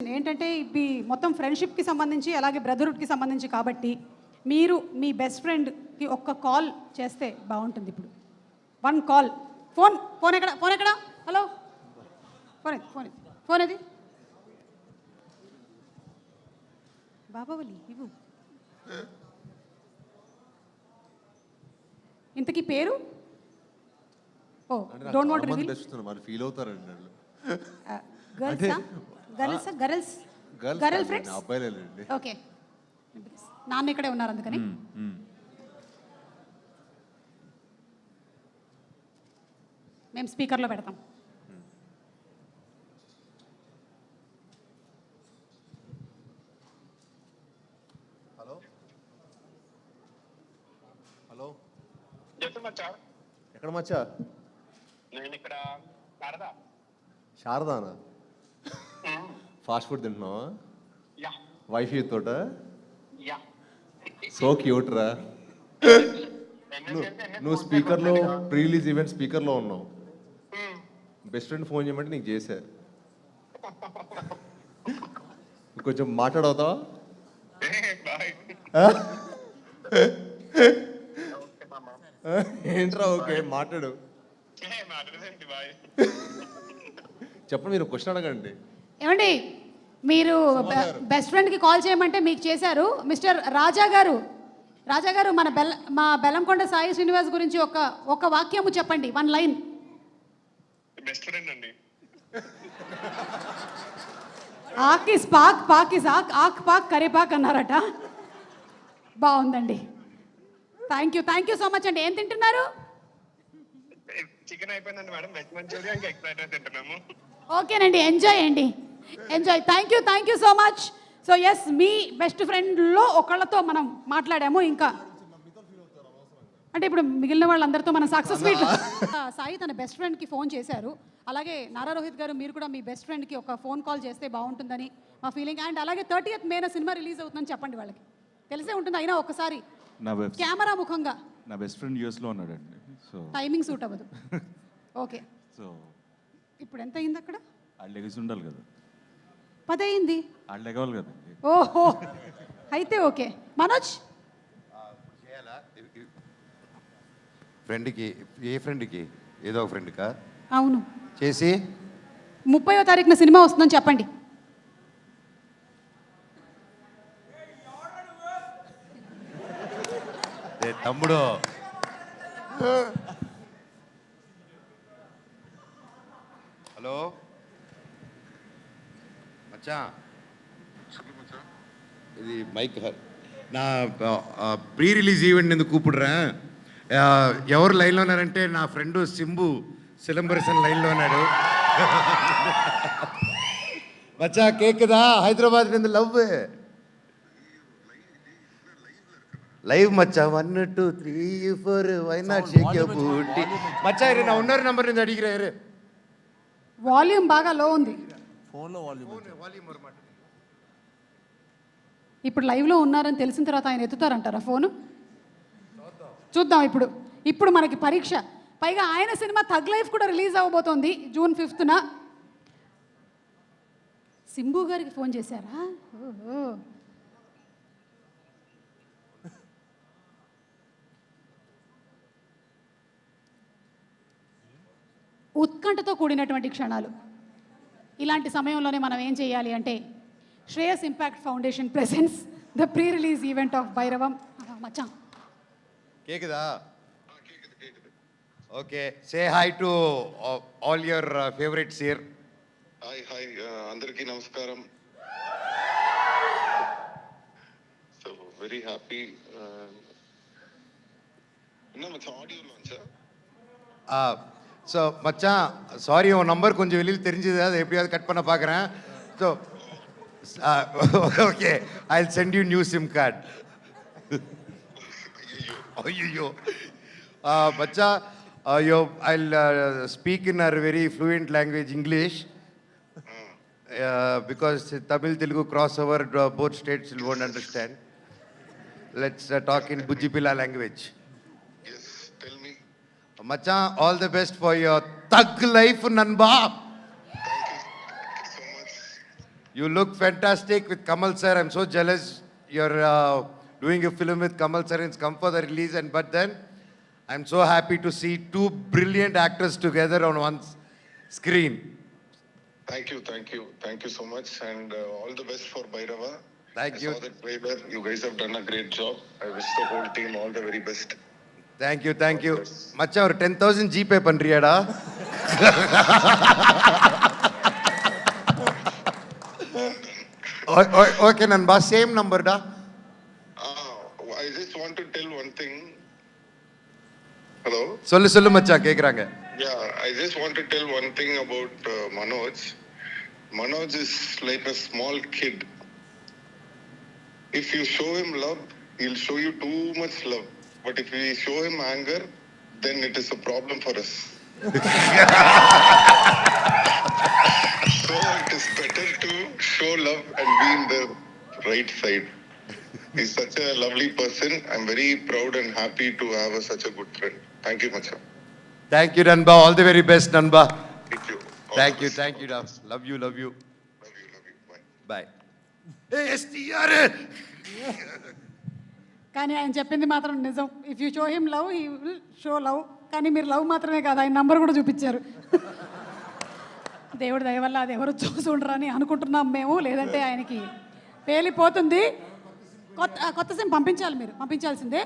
ఏంటంటే ఇది మొత్తం ఫ్రెండ్షిప్కి సంబంధించి అలాగే బ్రదర్హుడ్కి సంబంధించి కాబట్టి మీరు మీ బెస్ట్ ఫ్రెండ్కి ఒక్క కాల్ చేస్తే బాగుంటుంది. ఇప్పుడు 1 కాల్. ఫోన్ ఎక్కడ హలో ఫోన్ అది బాబావలి ఇవ్వు. ఇంతకీ పేరు డోంట్ వాంట్ రివీల్. ఫీల్ అవుతారండి గర్ల్ ఫ్రెండ్స్. ఓకే, నాన్న ఇక్కడే ఉన్నారు అందుకని. మేము స్పీకర్లో పెడతాం. హలో హలో ఎక్కడ మచ్చా? నేను ఇక్కడ శారదానా? ఫాస్ట్ ఫుడ్ తింటున్నావా? వైఫై తోట? సో క్యూట్ రా. నువ్వు స్పీకర్లో ప్రీ రిలీజ్ ఈవెంట్ స్పీకర్లో ఉన్నావు. బెస్ట్ ఫ్రెండ్ ఫోన్ చేయమంటే నీకు చేశా. కొంచెం మాట్లాడవుతావా? ఏంట్రా? ఓకే మాట్లాడు. చెప్పండి, మీరు క్వశ్చన్ అడగండి. ఏమండి, మీరు బెస్ట్ ఫ్రెండ్కి కాల్ చేయమంటే మీకు చేశారు. మిస్టర్ రాజా గారు మా బెల్లంకొండ సాయి శ్రీనివాస్ గురించి ఒక వాక్యము చెప్పండి, 1 లైన్. బెస్ట్ ఫ్రెండ్ అండి. ఆకిస్ పాక్ పాకిస్ ఆక్ పాక్ కరేపాక్ అన్నారట. బాగుందండి. థ్యాంక్ యూ సో మచ్ అండి. ఏం తింటున్నారు? చికెన్ అయిపోయిందండి మేడం. వెజ్ మంచూరియా ఇంకా ఎగ్ ఫ్రైడ్ రైస్ తింటున్నాము. ఓకేనండి, enjoy. Thank you so much. So yes, మీ బెస్ట్ ఫ్రెండ్లో ఒకళ్ళతో మనం మాట్లాడాము. ఇంకా అంటే ఇప్పుడు మిగిలిన వాళ్ళందరితో మనం సక్సెస్ఫుల్. సాయి తన బెస్ట్ ఫ్రెండ్కి ఫోన్ చేశారు. అలాగే నారా రోహిత్ గారు, మీరు కూడా మీ బెస్ట్ ఫ్రెండ్కి ఒక ఫోన్ కాల్ చేస్తే బాగుంటుందని మా ఫీలింగ్. అండ్ అలాగే 30th May సినిమా రిలీజ్ అవుతుందని చెప్పండి. వాళ్ళకి తెలిసే ఉంటుంది, అయినా ఒకసారి కెమెరా ముఖంగా. నా బెస్ట్ ఫ్రెండ్ యూఎస్లో ఉన్నాడండి, సో టైమింగ్ సూట్ అవ్వదు. ఓకే, సో ఇప్పుడు ఎంత అయింది అక్కడ? వాళ్ళు లెగసి ఉండాలి కదా. 10 అయింది. వాళ్ళు లెగవాలి కదండి. ఓహో, అయితే ఓకే. మనోజ్, ఫ్రెండ్కి ఏ ఫ్రెండ్కి? ఏదో ఒక ఫ్రెండ్కా? అవును, చేసి 30వ తారీఖున సినిమా వస్తుందని చెప్పండి. తమ్ముడు హలో మచ్చా, ఇది మైక్. நான் ப்ரீ ரிலீஸ் ஈவெண்ட் இந்த கூப்பிடுறேன். ఎవరు లైన్లో ఉన్నారంటే నా ఫ్రెండు సింబు సిలంబరసన్ లైన్లో ఉన్నాడు. మచ్చా కేక్కుదా? హైదరాబాద్ నుండి live Maccha 1 2 3 4 why not Sheikh your బూటీ. మచ్చా నా ఉన్నర్ నంబర్ నుంచి అడిగిరారు. వాల్యూమ్ బాగా లో ఉంది. ఫోన్లో వాల్యూమ్ ఇప్పుడు లైవ్లో ఉన్నారని తెలిసిన తర్వాత ఆయన ఎత్తుతారంటారా ఫోను? చూద్దాం. ఇప్పుడు మనకి పరీక్ష. పైగా ఆయన సినిమా థగ్ లైఫ్ కూడా రిలీజ్ అవ్వబోతోంది June 5th. సింబు గారికి ఫోన్ చేశారా? ఓహో, ఉత్కంఠతో కూడినటువంటి క్షణాలు. ఇలాంటి సమయంలోనే మనం ఏం చేయాలి అంటే, Shreyas impact foundation presents the pre release event of Bhairavam. మచ్చా కేకుదా? Okay, say hi to all your favourites here. Hi అందరికీ నమస్కారం. So very happy. ஆடியோ லான்ச்சா? ஸோ மச்சான், சாரி, உன் நம்பர் கொஞ்சம் வெளியில் தெரிஞ்சது, அதை எப்படியாவது கட் பண்ண பார்க்குறேன். So okay, I will send you new SIM card. ஐயோ மச்சா, I'll speak in a very fluent language, English, because Tamil Telugu crossover, both states won't understand. Let's talk in Bujipila language. Yes, tell me. Macha, all the best for your thug life, Nanba. Thank you so much. You look fantastic with Kamal sir. I'm so jealous. You're doing a film with Kamal sir. It's come for the release, and but then I'm so happy to see two brilliant actors together on one screen. Thank you so much, and all the best for Bhairava. Thank I you. saw that trailer. You guys have done a great job. I wish the whole team all the very best. Thank you, thank you. மச்சான் ஒரு 10,000 GPay பண்றியாடா? Okay நண்பா, same நம்பர்டா. I just want to tell one thing. Hello? சொல்லு சொல்லு மச்சான், கேக்குறாங்க. Yeah, I just want to tell one thing about Manoj. Manoj is like a small kid. If you show him love, he'll show you too much love. But if we show him anger, then it is a problem for us. So it is better to show love and be in the right side. He's such a lovely person. I'm very proud and happy to have such a good friend. Thank you, Macha. Thank you நண்பா, all the very best நண்பா. Thank you. All Thank the you, best. thank you டா. Love you. Love you. Bye. Bye. Hey STR. కానీ ఆయన చెప్పింది మాత్రం నిజం. If you show him love he will show love. కానీ మీరు లవ్ మాత్రమే కాదు, ఆయన నంబర్ కూడా చూపించారు. దేవుడి దయ వల్ల అది ఎవరు చూసి ఉండరని అనుకుంటున్నాం మేము, లేదంటే ఆయనకి పేలిపోతుంది. కొత్త సిమ్ పంపించాలి, మీరు పంపించాల్సిందే.